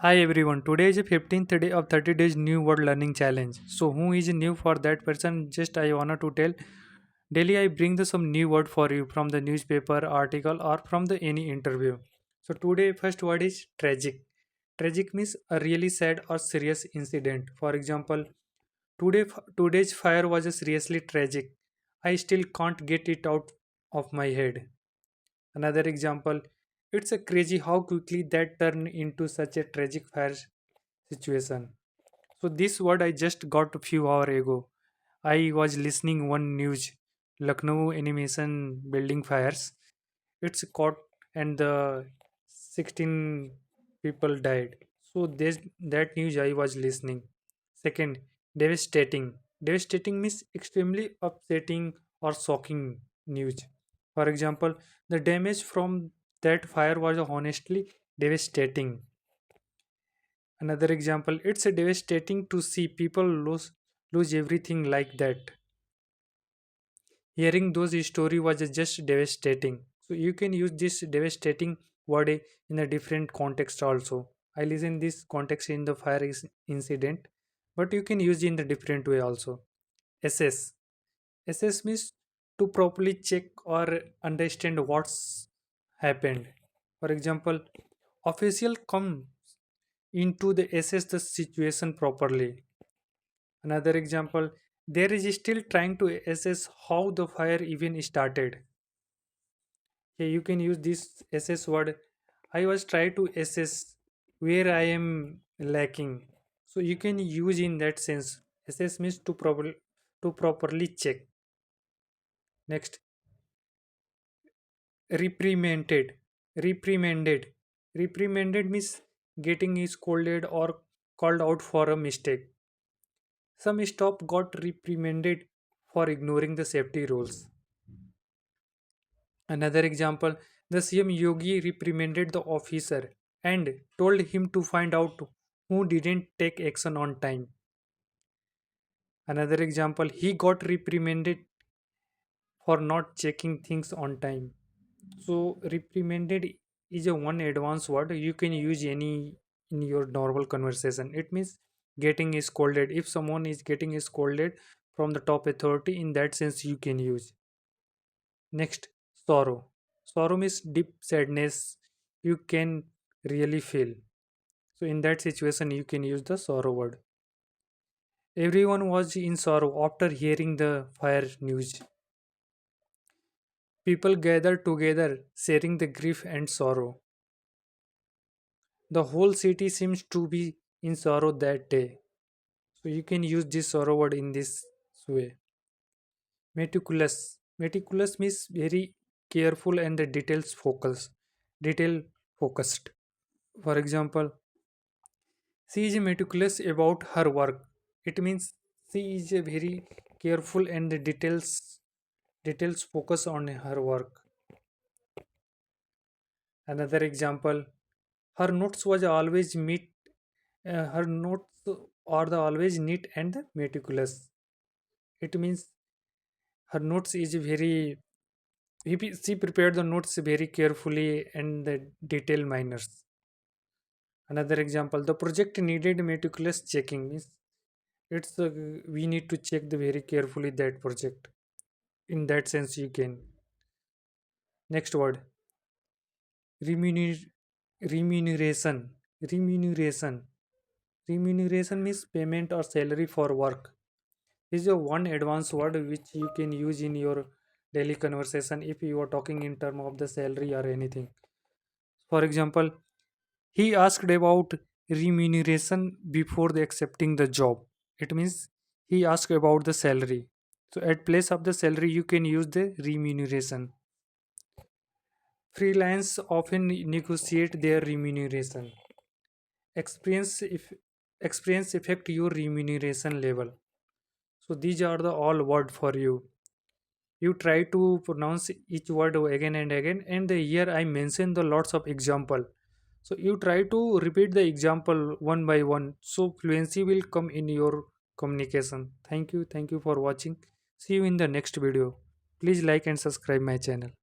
Hi everyone, today is the 15th day of 30 days new word learning challenge. So who is new for that person? Just I wanted to tell daily I bring some new word for you from the newspaper, article or from the any interview. So today first word is tragic. Tragic means a really sad or serious incident. For example, today's fire was a seriously tragic. I still can't get it out of my head. Another example, it's a crazy how quickly that turned into such a tragic fire situation. So this word I just got a few hours ago. I was listening one news, Lucknow animation building fires. It's caught and the 16 people died. So this that news I was listening. Second, devastating. Devastating means extremely upsetting or shocking news. For example, the damage from that fire was honestly devastating. Another example, it's devastating to see people lose everything like that. Hearing those story was just devastating. So you can use this devastating word in a different context also. I listen this context in the incident, but you can use it in the different way also. Assess. Assess means to properly check or understand what's happened. For example, official come into the assess the situation properly. Another example, there is still trying to assess how the fire even started. Here you can use this assess word. I was trying to assess where I am lacking. So you can use in that sense. Assess means to properly check. Next, reprimanded. Reprimanded. Reprimanded means getting scolded or called out for a mistake. Some staff got reprimanded for ignoring the safety rules. Another example, the CM Yogi reprimanded the officer and told him to find out who didn't take action on time. Another example, he got reprimanded for not checking things on time. So reprimanded is a one advanced word you can use any in your normal conversation. It means getting scolded. If someone is getting scolded from the top authority, in that sense you can use. Next, sorrow. Sorrow means deep sadness you can really feel. So, in that situation, you can use the sorrow word. Everyone was in sorrow after hearing the fire news. People gathered together, sharing the grief and sorrow. The whole city seems to be in sorrow that day. So, you can use this sorrow word in this way. Meticulous. Meticulous means very careful and the detail focused. For example, she is meticulous about her work. It means she is a very careful and the details focus on her work. Another example, her notes was always meet. Her notes are the always neat and meticulous. It means her notes is very. She prepared the notes very carefully and the detail minors. Another example, the project needed meticulous checking means it's we need to check the very carefully that project. In that sense, you can. Next word, remuner- remuneration. Remuneration. Remuneration means payment or salary for work. This is a one advanced word which you can use in your daily conversation if you are talking in term of the salary or anything. For example, he asked about remuneration before the accepting the job. It means he asked about the salary. So at place of the salary, you can use the remuneration. Freelance often negotiate their remuneration. Experience if experience affect your remuneration level. So these are the all word for you. You try to pronounce each word again and again, and here I mention the lots of example. So you try to repeat the example one by one, so fluency will come in your communication. Thank you for watching. See you in the next video. Please like and subscribe my channel.